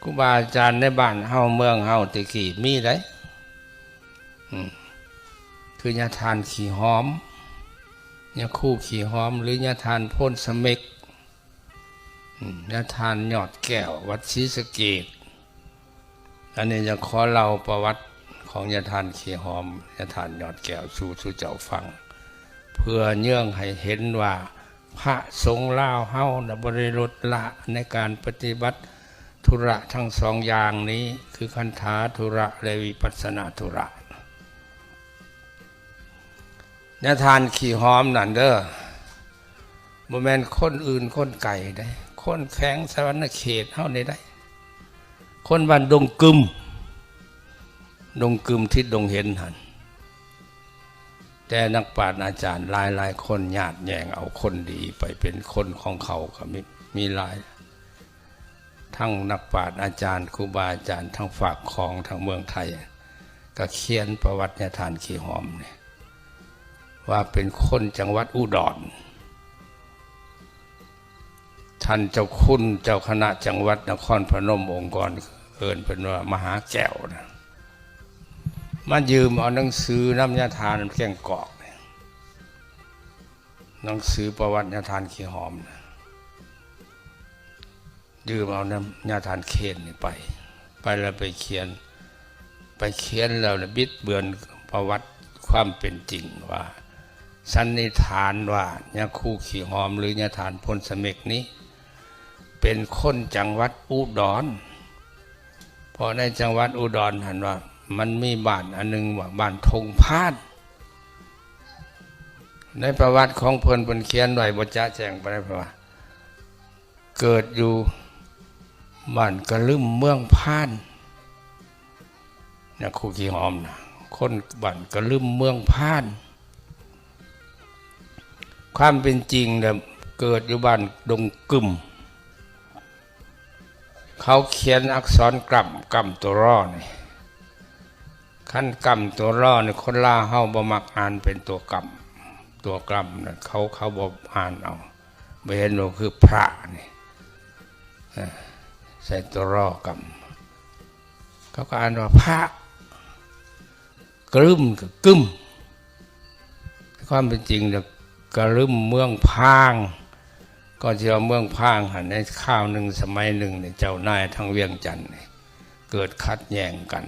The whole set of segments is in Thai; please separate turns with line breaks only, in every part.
ครูบาอาจารย์ในบ้านเฮาเมืองเฮาตะกี้มีได้คือยาทานขี้หอมยาคู่ขี้หอมหรือยาทานพ่นสเม็กยาทานยอดแก้ววัดศรีสะเกษอันนี้จะขอเล่าประวัติของยาทานขี้หอมยาทานยอดแก้วสู่เจ้าฟังเพื่อเยื่องให้เห็นว่าพระสงฆ์ลาวเฮาบริลดละในการปฏิบัติธุระทั้งสองอย่างนี้คือคันธาธุระและวิปัสสนาธุระยาทานขี้หอมนั่นเด้อบ่แม่นคนอื่นคนไก่ได้คนแข็งสวรรณเขตเฮาได้คนบ้านดงกึมทิศดงเห็นหันแต่นักปราชญ์อาจารย์หลายคนญาติแย่งเอาคนดีไปเป็นคนของเขาก็มีหลายทั้งนักปราชญ์อาจารย์ครูบาอาจารย์ทั้งฝากของทางเมืองไทยก็เขียนประวัติยาทานขี้หอมเนี่ยว่าเป็นคนจังหวัดอุดรท่านเจ้าคุณเจ้าคณะจังหวัดนครพนมองค์กรเอิ้นเป็นว่ามหาแก้วนะมายืมเอาหนังสือน้ำยาทานแกงกอกหนังสือประวัติยาทานขี้หอมนะยืมเอาน้ำยาทานเคนนี่ไปแล้วไปเขียนแล้วบิดเบือนประวัติความเป็นจริงว่าสันนิษฐานว่ายาคู่ขี้หอมหรือยาทานพ่นสเม็กนี้เป็นคนจังหวัดอุดรเพราะในจังหวัดอุดรเห็นว่ามันมีบ้านอันนึงว่าบ้านธงพานในประวัติของเพิ่นเขียนไว้บ่จะแจ้งไปได้เพราะว่าเกิดอยู่บ้านกระลึมเมืองพานเนี่ยคู่ขี้หอมนะคนบ้านกระลึมเมืองพานความเป็นจริงเนี่ยเกิดอยู่บ้านดงกึมเขาเขียนอักษรกำตัวร่อนี่ขั้นกำตัวร่อนี่คนลาวเฮาบ่มักอ่านเป็นตัวกำนะเขาบ่อ่านเอาบ่เห็นว่าคือพระนี่ใส่ตัวร่อกำเขาก็อ่านว่าพระกรึมกับกึมความเป็นจริงเนี่ยกรึมเมืองพางก็จะเอาเมืองพางหันในข้าวหนึ่งสมัยหนึ่งเนี่ยเจ้านายทางเวียงจันทร์เกิดขัดแย้งกัน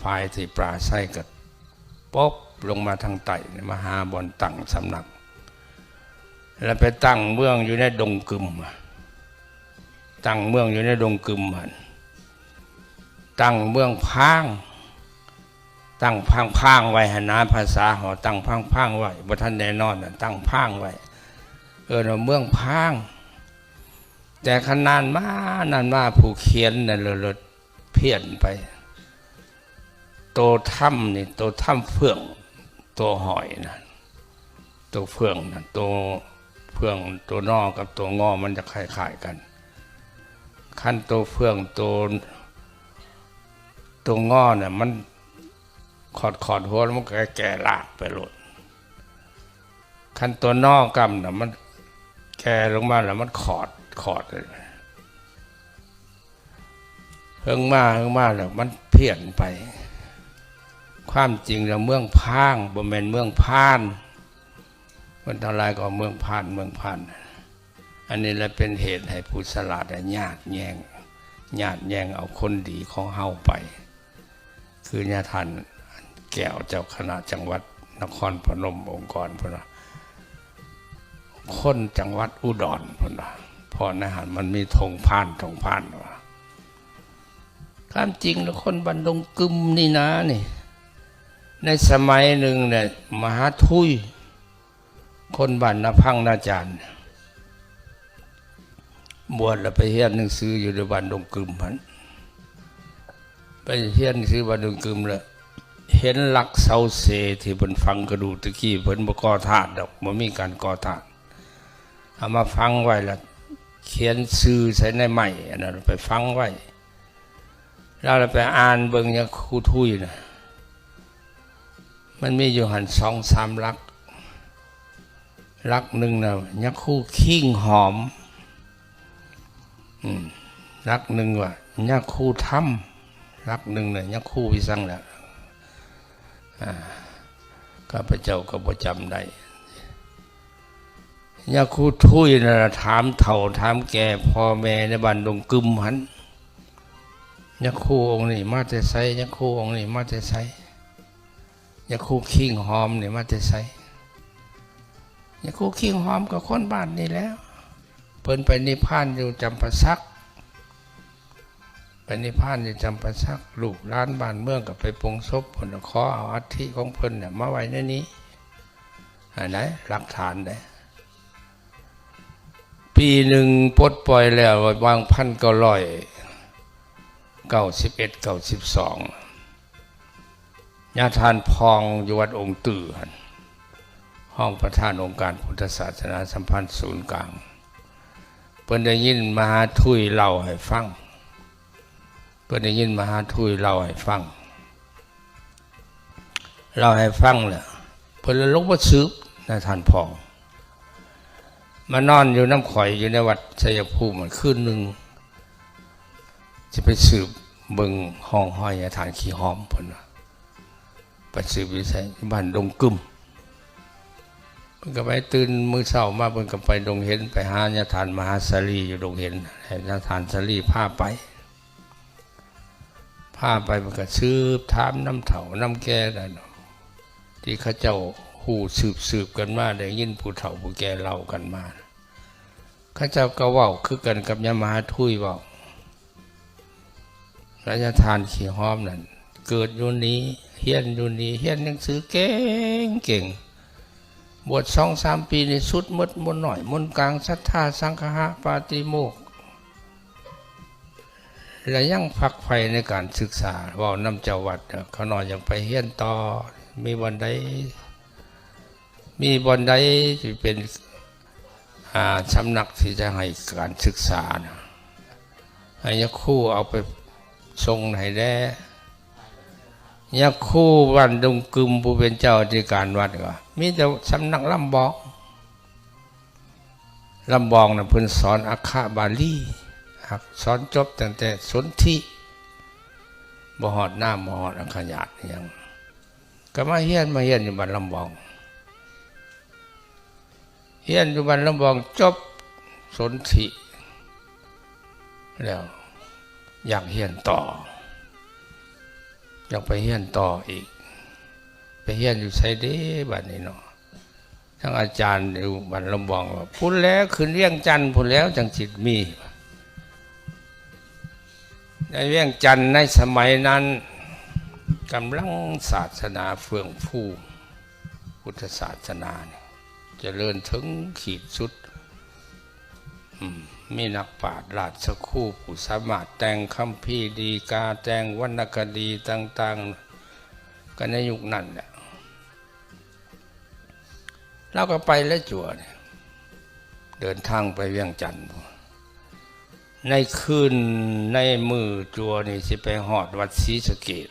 ฝ่ายที่ปราศัยกันป๊บลงมาทางใต้มาหาบอนตั้งสำนักแล้วไปตั้งเมืองอยู่ในดงกึมหันตั้งเมืองพางตั้งพังไว้หนาภาษาหอตั้งพังไว้บ่ทันแน่นอนตั้งพังไว้เมืองพางแต่ขนานมาผู้เขียนน่ะเลดเพี้ยนไปโตถ้ำนี่โตถ้ำเฟื่องตัวหอยนะตัวเฟื่องนะตัวนอกับตัวงอมันจะคล้ายๆกันขั้นตัวเฟื่องตัวงอเนี่ยมันขอดหัวแล้วมันแก่ลากไปหลดขั้นตัวนอกำน่ะมันแก่ลงมาแล้วมันขอดเลยเพิ่งมาแล้วมันเพี้ยนไปความจริงแล้วเมืองพางบ่แม่นเมืองพานมันเท่าไรก็เมืองพานอันนี้แหละเป็นเหตุให้ผู้ฉลาดญาติแย่งเอาคนดีของเฮาไปคือญาติท่านแก้วเจ้าคณะจังหวัดนครพนมองค์กรพุ่นว่าคนจังหวัดอุดรพุ่นว่าเพราะในหันมันมีธงพานว่าความจริงแล้วคนบันดงกึมนี่นะนี่ในสมัยหนึ่งเนี่ยมหาทุยคนบ้านนาพังนาจารย์บวชแล้วไปเรียนหนังสืออยู่ในบ้านดงกึมพันไปเรียนหนังสือบ้านดงกึมแล้วเห็นหลักเสาเสที่เพิ่นฟังกระดูตะกี้เพิ่นบ่ก่อธาตุดอกบ่มีการก่อธาตุเอามาฟังไว้แล้วเขียนชื่อใส่ในไม้อันนั้นไปฟังไว้แล้วเราไปอ่านเบิ่งเนี่ยครูทุยนะมันมีอยู่หัน2-3หลักหนึ่งนะยักคู่ขิ้งหอม รักหนึ่งว่ายักคู่ถ้ำรักหนึ่งเนี่ยยักคู่วิสังแหละข้าพเจ้าก็บ่จำได้ยักคู่ทุยนะถามเถ่าถามแก่พ่อแม่ในบ้านดงกึมหันยักคู่องค์นี้มาแต่ไสยักคู่องค์นี้มาแต่ไสยักคู่ขิงหอมนี่มาแต่ไสยักคู่ขิงหอมกับคนบ้านนี่แล้วเพิ่นไปนิพพานอยู่จำปาสักไปนิพพานอยู่จำปาสักลูกหลานบ้านเมืองกับไปปรงศพเพิ่นขอเอาอัฐิของเพิ่นเนี่ยมาไว้ในนี้ไหนหลักฐานได้ปีหนึ่งปลดปล่อยแล้ววาง1991-92ญาทานพองอยู่วัดองค์ตื่อห้องประธานองค์การพุทธศาสนาสัมพันธ์ศูนย์กลางเพิ่นได้ยินมหาทุยเล่าให้ฟังเพิ่นได้ยินมหาทุยเล่าให้ฟังเลยเพิ่นเลยลงมาสืบญาทานพองมานอนอยู่น้ำข่อยอยู่ในวัดชัยภูมิคืนหนึ่งจะไปสืบเบิ่งห้องห้อยญาทานขี้หอมเพิ่นไปสืบวิสัยบ้านดงกึมเพิ่นก็ไปตื่นมื้อเช้ามาเพิ่นก็ไปดงเห็นไปหาญาทานมหาสาลีอยู่ดงเห็นให้ญาทานสาลีพาไปเพิ่นก็สืบถามน้ำเฒ่าน้ำแก่นั่นที่เขาเจ้าหูสืบกันมาได้ยินผู้เฒ่าผู้แก่เล่ากันมาเขาเจ้าก็เว้าคือกันกับยามหาทุยเว้าราชทานขี้หอมนั่นเกิดอยู่นี้เฮียนอยู่นี้เฮียนหนังสือเก่งบวช2-3 ปีนี่สุดมดมนหน่อยมนกลางศรัทธาสังฆะปาติโมกข์และยังพักไฟในการศึกษาเว้านำเจ้าวัดเขาน้อยยังไปเฮียนต่อมีวันใดที่เป็นสำนักที่จะให้การศึกษานะให้ยักคู่เอาไปทรงให้ได้ยักคู่วันดงกึมผู้เป็นเจ้าอธิการวัดก็มีแต่สำนักลำบองนะเพิ่นสอนอักขระบาลีสอนจบตั้งแต่สนธิบ่ฮอดน้ำบ่ฮอดอักขยาตยังก็มาเฮียนอยู่บ้านลำบองเฮียนอยู่บ้านลำบองจบสนธิแล้วอยากเฮียนต่ออยากไปเฮียนต่ออีกไปเฮียนอยู่ไสเด้บัดนี้เนาะทั้งอาจารย์อยู่บ้านลำบองว่าพุ่นแล้วขึ้นเวียงจันทน์พุ่นแล้วจังจิตมีในเวียงจันทน์ในสมัยนั้นกำลังศาสนาเฟื่องฟูพุทธศาสนาเนี่ยเจริญถึงขีดสุดมีนักปราชญ์ราชครูผู้สามารถแต่งคัมภีร์ดีกาแต่งวรรณคดีต่างๆกันในยุคนั้นแหละเราก็ไปและจั่วเนี่ยเดินทางไปเวียงจันทน์ในคืนในมือจั่วนี่สิไปฮอดวัดศรีสะเกษ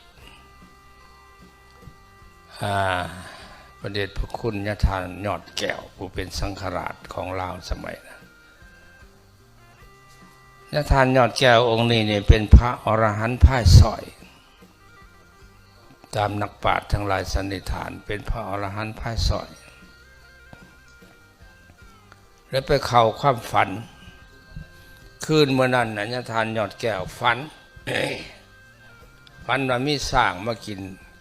พระเดชพระคุณญาทานยอดแก้วผู้เป็นสังฆราชของลาวสมัยนั้นญาทานยอดแก้วองค์นี้เนี่ยเป็นพระอรหันต์พ่ายสอยตามนักปราชญ์ทั้งหลายสันนิษฐานเป็นพระอรหันต์พ่ายสอยแล้วไปเข้าความฝันคืนเมื่อนั้นญาทานยอดแก้วฝัน ฝันว่ามีสร้างมา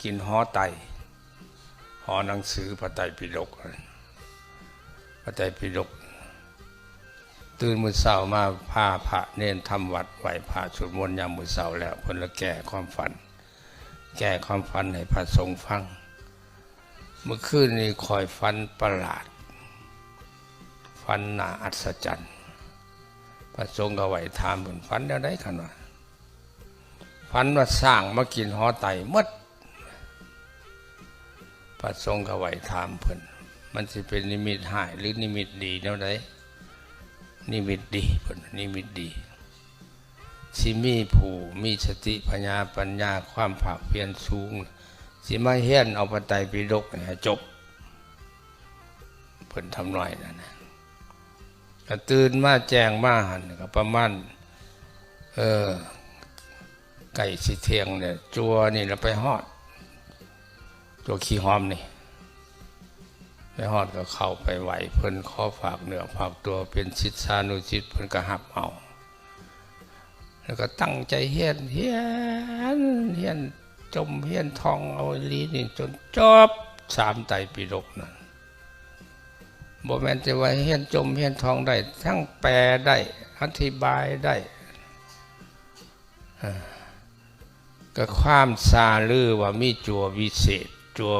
กินหอไตหอหนังสือพระไตรปิฎกตื่นมื้อเช้ามาพาพระเนรทำวัดไหว้พระสวดมนต์ยามมื้อเช้าแล้วเพิ่นละแก้ความฝันให้พระสงฆ์ฟังเมื่อคืนนี้คอยฝันประหลาดฝันน่าอัศจรรย์พระสงฆ์ก็ไหว้ถามเพิ่นฝันแนวใดคั่นว่าฝันว่าสร้างมากินหอไตหมดพระสงฆ์ก็ไหว้ถามเพิ่นมันสิเป็นนิมิตร้ายหรือนิมิตดีแนวใดนิมิตดีเพิ่นนิมิตดีสิมีผู้มีสติปัญญาความภาคเพียรสูงสิมาเฮียนเอาพระไตรปิฎกให้จบเพิ่นทำน้อยนั่นนะก็ตื่นมาแจ้งมาหันก็ประมาณ ไก่สิเทียงเนี่ยจัวนี่เราไปฮอดจัวขี้หอมนี่ไปฮอดก็เข้าไปไหวเพิ่นขอฝากเนื้อฝากตัวเป็นศิษยานุศิษย์เพิ่นก็หับเอาแล้วก็ตั้งใจเฮียนจมเฮียนท่องเอาลีนี่จนจบ3 ไตรปิฎกนั่นบ่แม่นแต่ว่าเฮียนจมเฮียนท่องได้ทั้งแปลได้อธิบายได้ก็ความซาลือว่ามีจัววิเศษจัว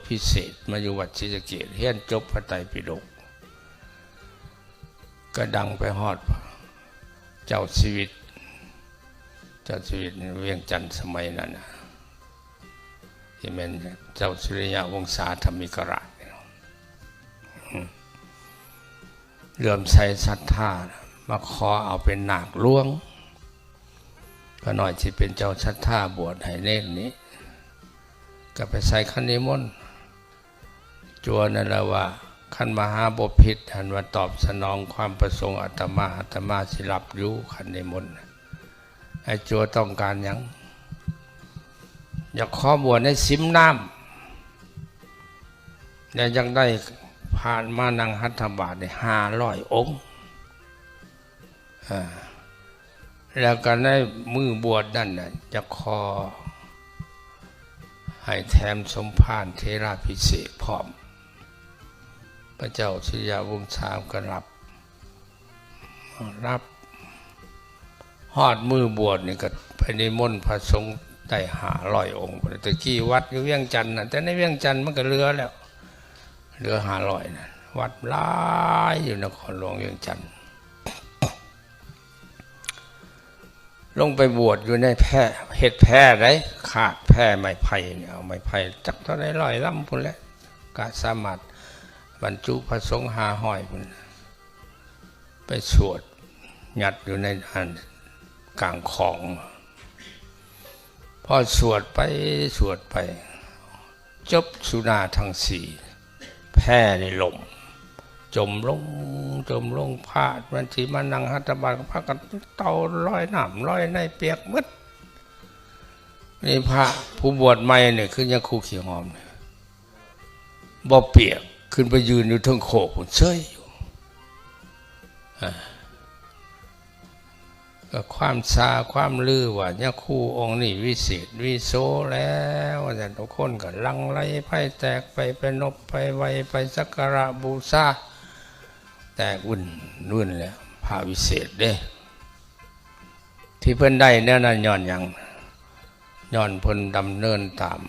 พิเศษมาอยู่วัดศรีสะเกษเฮียนจบพระไตรปิฎกก็ดังไปฮอดเจ้าชีวิตเวียงจันทร์สมัยนั้นนะที่เป็นเจ้าสุริยวงศาธรรมิกราชเลื่อมใสศรัทธามาขอเอาเป็นนาคหลวงก็หน่อยที่เป็นเจ้าศรัทธาบวชให้เน่นนี้ก็ไปใส่ขันนิมนต์จวนนั่นแหละว่าขันมหาบพิตรหันว่าตอบสนองความประสงค์อาตมาสิรับอยู่ขันนิมนต์ไอ้จัวต้องการอย่างอยากขอบวชในสิมน้ำและยังได้ผ่านมานังหัตถบาทได้500 องค์แล้วก็ในมือบวชนั่นน่ะจะขอให้แถมสมภารเทราภิเษกพร้อมพระเจ้าสุริยวงศาก็รับฮอดมือบวชนี่ก็ไปนิมนต์พระสงฆ์ได้500 องค์แต่กี้วัดอยู่เวียงจันทร์นะแต่ในเวียงจันทร์มันก็เหลือแล้วเหลือ500นะวัดหลายอยู่นครหลวงเวียงจันทร์ลงไปบวชอยู่ในแพร่เฮ็ดแพร่ไรขาดแพร่ไม้ไผ่เนี่ยเอาไม้ไผ่จักเท่าไร100 ลำพุ่นแหละก็สามารถบรรจุพระสงฆ์500พุ่นไปสวดยัดอยู่ในกลางของพอสวดไปจบสุนาทั้ง4แพร่ในลมจมลงพาดวันที่มานั่งหัตถบาทพากันเต่าลอยน้ำลอยในเปียกมืดนี่พระผู้บวชใหม่เนี่ยคือยังคู่ขี้หอมเนี่ยบ่เปียกขึ้นไปยืนอยู่ทั้งโขกเฉยอยู่ก็ความลือว่าเนี่ยคู่องค์นี่วิเศษวิโสแล้วแต่ทุกคนก็ลังไลไพ่แตกไปนบไปไวไปสักการะบูชาแตกวุ่นแล้วพระวิเศษเด้ที่เพิ่นได้เนี่ยนั่นย้อนอย่างย้อนเพิ่นดำเนินตาม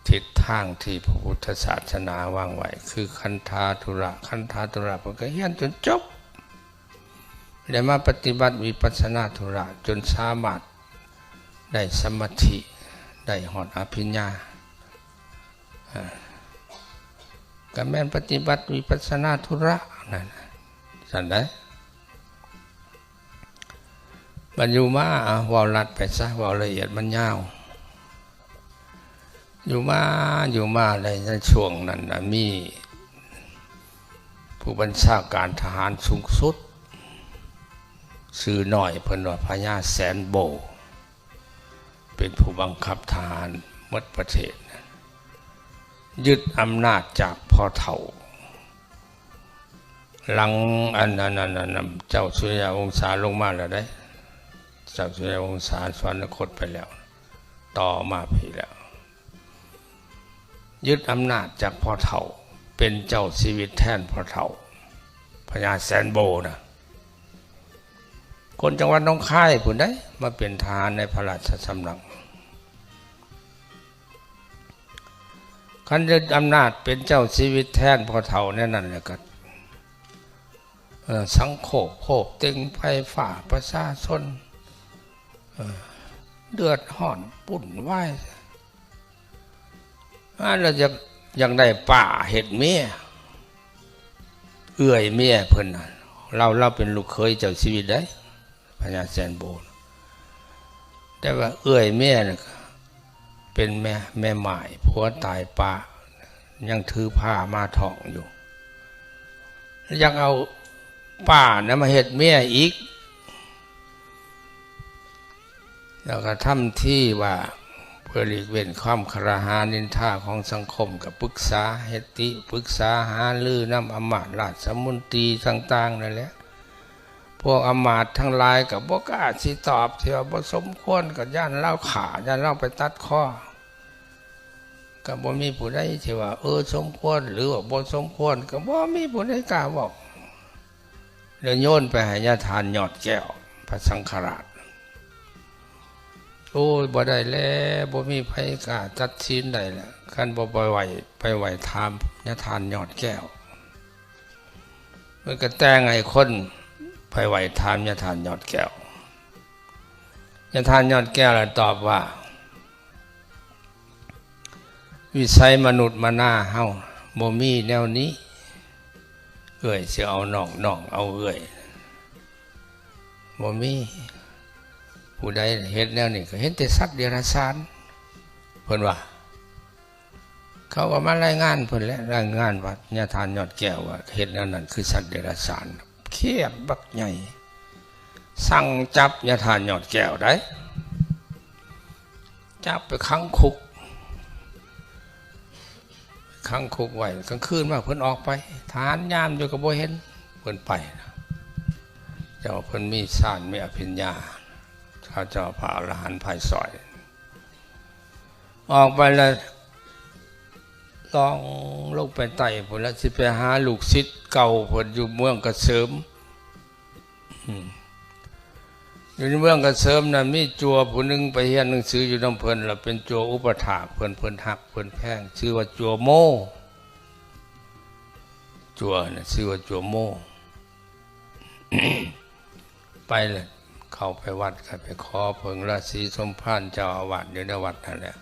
ทิศทางที่พระพุทธศาสนาวางไว้คือคันธาธุระเพิ่นก็เรียนจนจบได้มาปฏิบัติวิปัสสนาธุระจนสามารถได้สมาธิได้หอดอภิญญาก็แม่นปฏิบัติวิปัสสนาธุระนั่นสั่นได้บรรยุมาว่าลัดไปซะว่าละเอียดมันยาวอยู่มาในช่วงนั้นมีผู้บัญชาการทหารสูงสุดชื่อหน่อยเพิ่นว่าพญาแสนโบเป็นผู้บังคับทหารหมดประเทศยึดอำนาจจากพ่อเฒ่าหลังอันนั้นเจ้าสุริยวงศาลงมาแล้วได้เจ้าสุริยวงศาสวรรคตไปแล้วต่อมาพี่แล้วยึดอำนาจจากพ่อเฒ่าเป็นเจ้าชีวิตแทนพ่อเฒ่าพญาแสนโบนะคนจังหวัดหนองคายผู้ใดมาเป็นทหารในพระราชสำนักคันยึดอำนาจเป็นเจ้าชีวิตแทนพ่อเฒ่าแน่นั่นแหละก็สังโคบเต็งไฟฝ่าประชาชนเดือดร้อนปุ่นไหวเราจะยังได้ป่าเห็ดเมียเอื้อยเมียเพิ่นเราเป็นลูกเคยเจ้าชีวิตได้พญาแสนโบแต่ว่าเอื้อยเมียน่ะเป็นแม่หมายผัวตายป่ายังถือผ้ามาท่องอยู่ยังเอา ป้านะมาเฮ็ดเมียอีกแล้วก็ทำที่ว่าเพื่อหลีกเว้นความคารหานินทาของสังคมกับปรึกษาเฮติปรึกษาหาลือนำอำมาตย์ราชมนตรีต่างๆนั่นแหละพวกอำมาตย์ทั้งหลายกับบ่กล้าสิตอบที่ว่าบ่สมควรกับย่านเล่าขาย่านเล่าไปตัดข้อก็บ่มีผู้ใดที่ว่าสมควรหรือว่าบ่สมควรก็บ่มีผู้ใดกล้าบอกเลยโยนไปให้ญาทานยอดแก้วพระสังฆราชบ่ได้แล้วบ่มีไผกล้าตัดสินได้แล้วคันบ่ไปไหวถามญาทานยอดแก้วมันก็แต่งให้คนไปไหวถามญาทานยอดแก้วญาทานยอดแก้วตอบว่าวิสัยมนุษย์มาหน้าเฮาบ่มีแนวนี้สิเอาน้องเอาบ่มีผู้ใดเฮ็ดแนวนี้ก็เห็นแต่สัตว์เดรัจฉานเพิ่นว่าเขาก็มารายงานเพิ่นแล้วรายงานว่าญาทานยอดแก้วว่าเฮ็ดแนวนั้นคือสัตว์เดรัจฉานเครียดบักใหญ่สั่งจับญาทานยอดแก้วได้จับไปขังคุกไว้กลางคืนมาเพิ่นออกไปทานยามอยู่ก็บ่เห็นเพิ่นไปเจ้าเพิ่นมีฌานมีอภิญญาข้าเจ้าพระอรหันต์ภายซอยออกไปแล้วลองลงไปไต่พุ่นแล้วสิไปหาลูกศิษย์เก่าเพิ่นอยู่เมืองกระเสริมอยู่ในเมืองกระเสริมน่ะมีจัวผู้นึงไปเรียนหนังสืออยู่นำเพิ่นแล้วเป็นจัวอุปถากเพิ่นฮักเพิ่นแพงชื่อว่าจัวโมจัวน่ะชื่อว่าจัวโม ไปเลยเข้าไปวัดก็ไปขอเพิ่งราศีสมภารเจ้าอาวาสอยู่ในวัดนั่นแหละ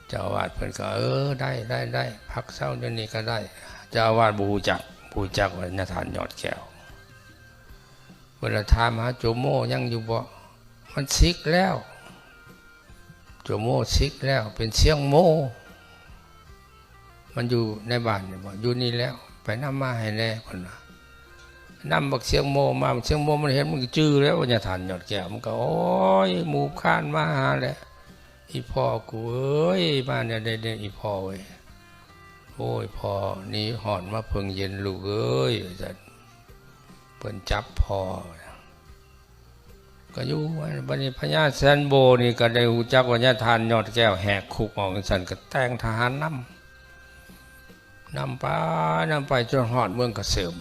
เจ้าอาวาสเพิ่นก็ได้พักเช้าเดี๋ยวนี้ก็ได้เจ้าอาวาสบูจักว่าญาทานยอดแก้วเวลาถามหาโจโมยังอยู่บ่มันซิกแล้วโจโมซิกแล้วเป็นเสียงโมมันอยู่ในบ้านนี่บ่อยู่นี่แล้วไปนำมาให้แน่เพิ่นว่านำบักเสียงโมมาเสียงโมมันเห็นมันจื้อแล้วญาทานยอดแก้วมันก็โอ้ยหมู่ข้านมาหาแหละอีพ่อกูเอ้ยมาเนี่ยได้อีพ่อเว้ยโอ้ยพ่อนี่หอนมาเพิ่งเย็นลูกเอ้ยจะเพิ่นจับพ่อก็อยู่บัดนี้พญาแสนโบนี่ก็ได้ฮู้จักว่าญาทานยอดแก้วแหกคุกออกจังซั่นก็แต่งทหารนำไปจนฮอดเมืองกระเสริม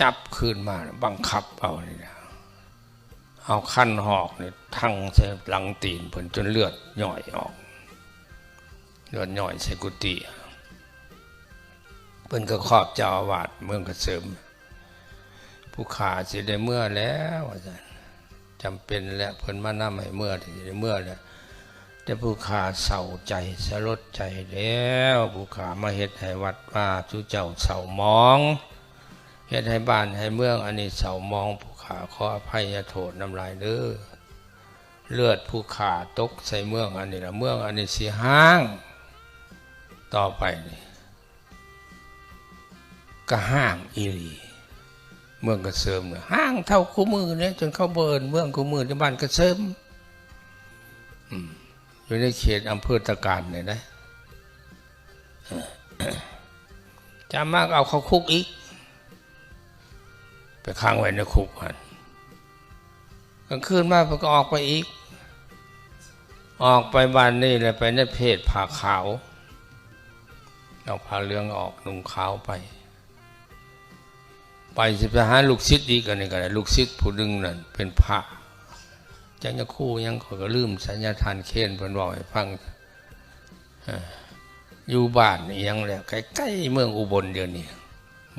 จับคืนมาบังคับเอานี่นะเอาคันหอกนี่ทั้งใส่หลังตีนเพิ่นจนเลือดย่อยออกเลือดย่อยใส่กุฏิเพิ่นก็ครอบเจ้าอาวาสเมืองกระเสริมผู้ขาสิได้เมื่อแล้วอาจารย์จำเป็นแล้วเพิ่นมานำให้เมื่อที่ได้เมื่อแล้วแต่ผู้ขาเศร้าใจสลดใจแล้วผู้ขามาเฮ็ดให้วัดว่าจุเจ้าเศร้ามองเฮ็ดให้บ้านให้เมืองอันนี้เศร้ามองผู้ขาขออภัยโทษน้ำลายเด้อเลือดผู้ขาตกใส่เมืองอันนี้ละเมืองอันนี้สิห้างต่อไปนี่ก็ห้างอีหลีเมืองกระเสริมเนี่ยห้างเท่าคู่มือเนี่ยจนเขาเบิร์นเมืองคู่มือในบ้านกระเสริมอยู่ในเขตอำเภอตะการเนี่ยนะจำมากเอาเขาคุกอีกไปค้างไว้ในคุกหันกลางคืนมาเพิ่นก็ออกไปอีกออกไปบ้านนี่เลยไปในเพศผ้าขาวเอาผ้าเหลืองออกนุ่งขาวไปสิไปหาลูกศิษย์อีกอันนี้ก็ได้ลูกศิษย์ผู้นึงนั่นเป็นพระจังจะคู่ยังเขาก็ลืมสัญญาทานเค้นเพิ่นบอกให้ฟังอยู่บ้านนี่ยังแหละใกล้ๆเมืองอุบลเดี๋ยวนี้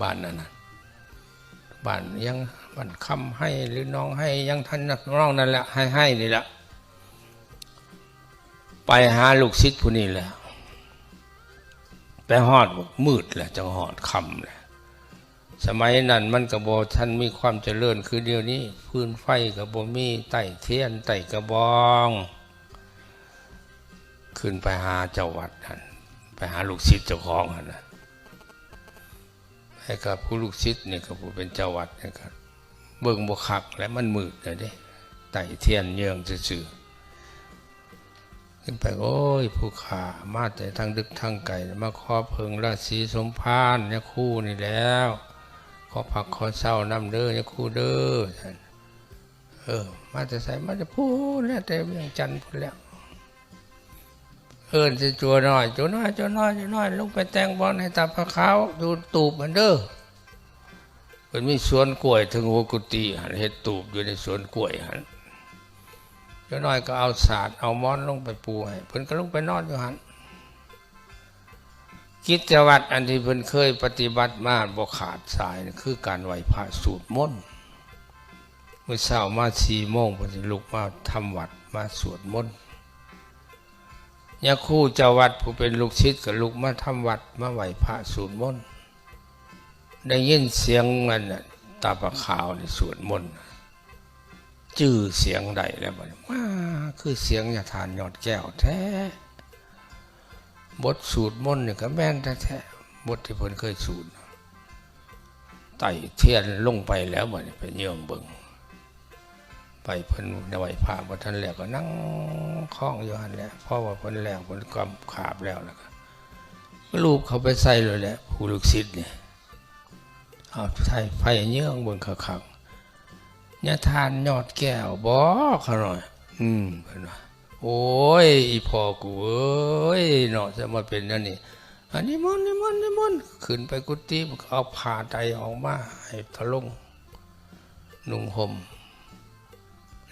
บ้านนั้นบ้านยังบ้านคำให้หรือน้องให้ยังท่านน้องนั่นแหละให้นี่แหละไปหาลูกศิษย์ผู้นี้แหละไปฮอดมืดแหละจังฮอดค่ำแหละสมัยนั้นมันกระบอกท่านมีความเจริญคือเดี๋ยวนี้พื้นไฟกระบอกมีไต่เทียนไต่กระบองขึ้นไปหาเจ้าวัดท่านไปหาลูกศิษย์เจ้าของนะไป ให้กับผู้ลูกศิษย์นี่ก็ผู้เป็นเจ้าวัดนี่ก็เบิ่งบ่คักและมันมืดเลยเด้ไต่เทียนเยืองซื่อขึ้นไปโอ้ยผู้ขามาแต่ทางดึกทางไกลมาขอเพิงราศีสมภารเนี่ยคู่นี่แล้วขอพักขอเศร้าน้ำเด้อเนี่ยคู่เด้อมาแต่ใส่มาจะพูดแล้วแต่เวียงจันทร์พูดแล้วสิจัวน้อยลงไปแต่งบอลให้ตาพระขาวดูตูบมันเด้อเป็นมีสวนกล้วยถึงหัวกุฏิหันเฮ็ดตูบอยู่ในสวนกล้วยหันเจ้าน้อยก็เอาศาสตร์เอาม้อนลงไปปูให้เพิ่นก็ลงไปนอนอยู่หันกิจวัตรอันที่เพิ่นเคยปฏิบัติมาบ่ขาดสายคือการไหว้พระสวดมนต์เมื่อเช้ามา4 โมงเพิ่นสิลุกมาทำวัดมาสวดมนต์ยาคู่เจ้าวัดผู้เป็นลูกศิษย์ก็ลุกมาทำวัดมาไหว้พระสวดมนต์ได้ยินเสียงมันตาปะขาวในสวดมนต์จื้อเสียงใดแล้วมันคือเสียงยาทานยอดแก้วแท้บทสวดมนต์นี่ก็แม่นแท้บทที่เพิ่นเคยสวดไต่เทียนลงไปแล้วมันไปเยื่องเบิ่งไปเพิ่นในไหวพระบ่ทันแล้วก็นั่งคล้องอยู่หั่นแหละเพราะว่าเพิ่นแล้วเพิ่นกำขาบแล้วก็รูปเขาไปใส่เลยแหละผู้ลูกศิษย์นี่เอาไทยไฟเยื่องเบิ่งคักๆเนี่ยทานยอดแก้วบ่เขาหน่อยเพิ่นว่าโอ้ยอีพ่อกูเอ้ยเนาะจะมาเป็นนั่นนี่อันนี้มนต์ขึ้นไปกุฏิเอาผ้าไตรออกมาให้ทะลงนุ่งห่ม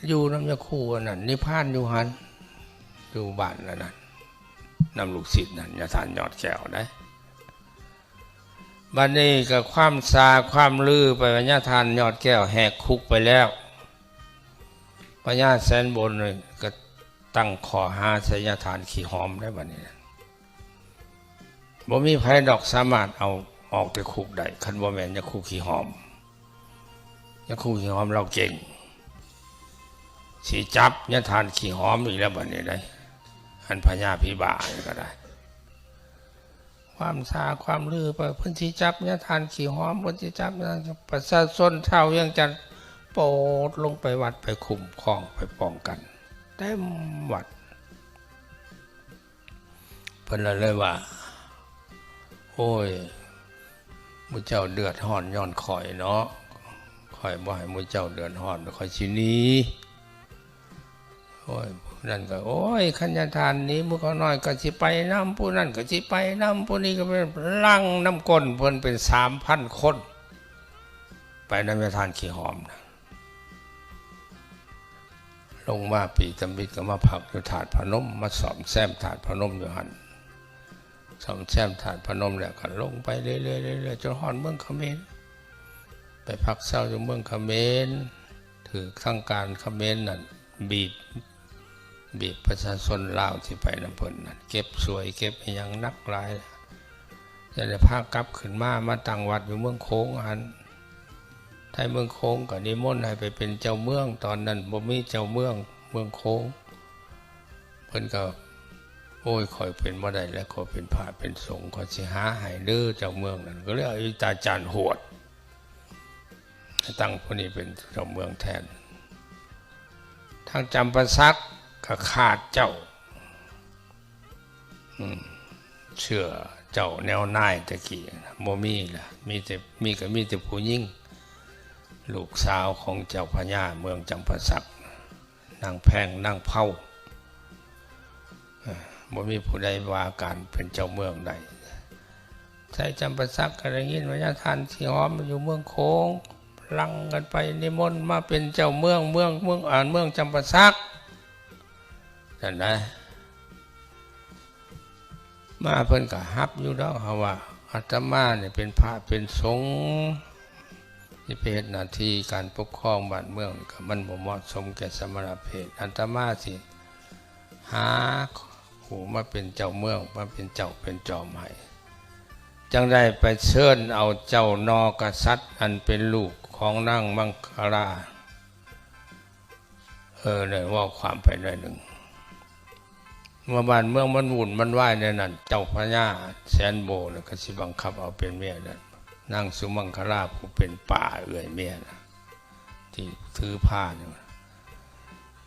อยู่น้ำยาคู่นั่นนิพพานอยู่หันอยู่บ้านนั่นนำลูกศิษย์นั่นยาทานยอดแก้วได้บัดนี้กับความซาความลือไปพญาทานยอดแก้วแหกคุกไปแล้วพญาแสนบนเลยก็ตั้งขอหาสยาทานขี้หอมได้บัดนี้บ่มีไผดอกสามารถเอาออกจากคุกได้คันบ่แม่นยาคู่ขี้หอมยาคู่ขี้หอมเราเก่งสีจับยาทานขี้หอมอีกแล้วบัดนี้ได้อันพญาพิบาลก็ได้ความซาความลือไปเพิ่นสิจับยาทานขี้หอมเพิ่นสิจับประชาชนชาวเวียงจันทร์โปรดลงไปวัดไปคุ้มครองไปป้องกันเต็มวัดเพิ่นเลยว่าโอ้ยมุเจ้าเดือดร้อนย้อนข่อยเนาะข่อยบ่ให้มุเจ้าเดือดร้อนข่อยสิหนีโอ้ยนั่นก็โอ้ยขันยาทานนี้มุเขาน้อยก็สิไปน้ำผู้นั่นก็สิไปน้ำผู้นี้ก็เป็นลังน้ำก้นเพิ่นเป็น3,000 คนไปน้ำยาทานขี้หอมนะลงมาปีตำบิดก็มาพักอยู่ถาดพนมมาสอมแซมถาดพนมอยู่หันสอมแซมถาดพนมแล้วก็ลงไปเรื่อยๆจนฮอดเมืองเขมรไปพักเศร้าอยู่เมืองเขมรถือทั้งการเขมรนั่นบีบประชาชนลาวที่ไปน้ำเพิ่นนั่นเก็บสวยเก็บอย่างนักหลายจะได้พากลับขึ้นมาตั้งวัดอยู่เมืองโค้งหันไทยเมืองโค้งก็นิมนต์ให้ไปเป็นเจ้าเมืองตอนนั้นบ่มีเจ้าเมืองโค้งเพิ่นก็โอ้ยคอยเป็นบ่ได้แล้วขอเป็นพระเป็นสงฆ์ขอสิหาให้เด้อเจ้าเมืองนั่นก็เลยเอาตาจารย์โหดตั้งผู้นี้เป็นเจ้าเมืองแทนทางจำปาสักก็ขาดเจ้าเชื่อเจ้าแนวหน้าตะกี้บ่มีล่ะมีแต่ผู้หญิงลูกสาวของเจ้าพญาเมืองจำปาสักนางแพงนางเผาบ่มีผู้ใดว่าการเป็นเจ้าเมืองใดใช้จำปาสักก็ได้ยินว่าทานที่หอมอยู่เมืองโค้งลังกันไปนิมนต์มาเป็นเจ้าเมืองเมืองจำปาสักนั่นนะมาเพิ่นก็ฮับอยู่แล้วเขาว่าอาตมาเนี่ยเป็นพระเป็นสงฆ์ที่เป็นหน้าที่การปกครองบ้านเมืองก็มันบ่เหมาะสมแก่สมณเพศอาตมาสิหาผู้มาเป็นเจ้าเมืองมาเป็นเจ้าเป็นจอมให้จังได้ไปเชิญเอาเจ้านอกษัตริย์อันเป็นลูกของนางมังคลาเนี่ยว่าความไปหน่อยหนึ่งเมื่อบ้านเมืองมันวุ่นมันวายในนั้นเจ้าพญาแสนโบเนี่ยก็สิบังคับเอาเป็นเมียนั่น นางสุมังคลาผู้เป็นป่าเอื่อยเมียนะที่ถือผ้าเนี่ย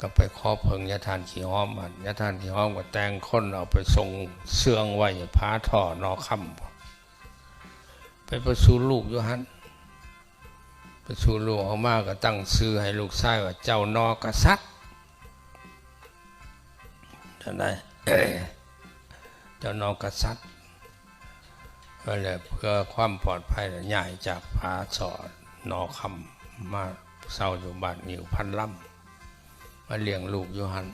ก็ไปขอเพิงยาทานขี้ห้อมมันยาทานขี้ห้อมก็แต่งคนเอาไปส่งเสื่องไว้พาท่อนอค่ำไปประสูลูกอยู่หันประสูลูกออกมาก็ตั้งชื่อให้ลูกชายว่าเจ้านอกษัตริย์ท่านใด เจ้านอกษัตริย์ก็เลยเพื่อความปลอดภัยใหญ่จากพาสอนนอคำมาเศร้าอยู่บ้านนิวพันล่ำมาเลี้ยงลูกอยู่หัน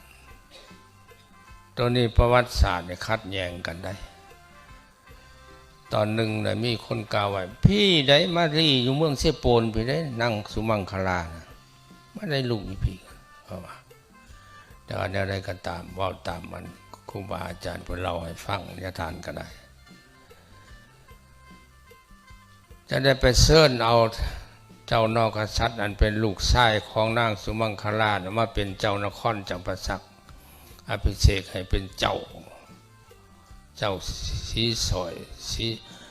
ตัวนี้ประวัติศาสตร์เนี่ยคัดแย้งกันได้ตอนหนึ่งเนี่ยมีคนกล่าวไว้พี่ได้มารีอยู่เมืองเสโปนพี่ได้นั่งสุมังคลานะไม่ได้ลูกอีพี่เพราะว่าแต่อะไรก็ตามว่าตามมันครูบาอาจารย์พวกเราให้ฟังนิทานก็ได้จะได้ไปเสิร์นเอาเจ้านอกกษัตริย์อันเป็นลูกชายของนางสุมังคลามาเป็นเจ้านครจำปาสักอภิเษกให้เป็นเจ้าสีสอยสี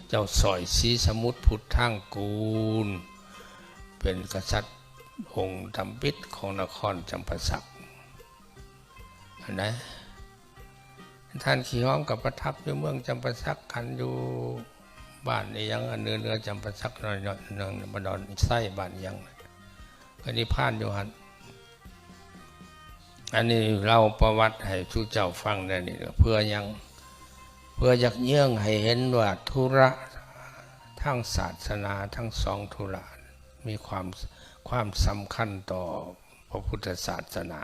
เจ้าสอยสีสมุทรพุทธังกูลเป็นกษัตริย์องค์ดำปิดของนครจำปาสักอันนั้นท่านขี่ห้อมกับประทับอยู่เมืองจำปาสักกันอยู่บ้านนี่ยังเนื้อจำปาสักน้อยๆนึงมาดอนไส้บ้านยังก็นิพพานอยู่หันอันนี้เราประวัติให้ชูเจ้าฟังได้นี่เพื่อยักเยื่องให้เห็นว่าธุระทั้งศาสนาทั้งสองธุระมีความสำคัญต่อพระพุทธศาสนา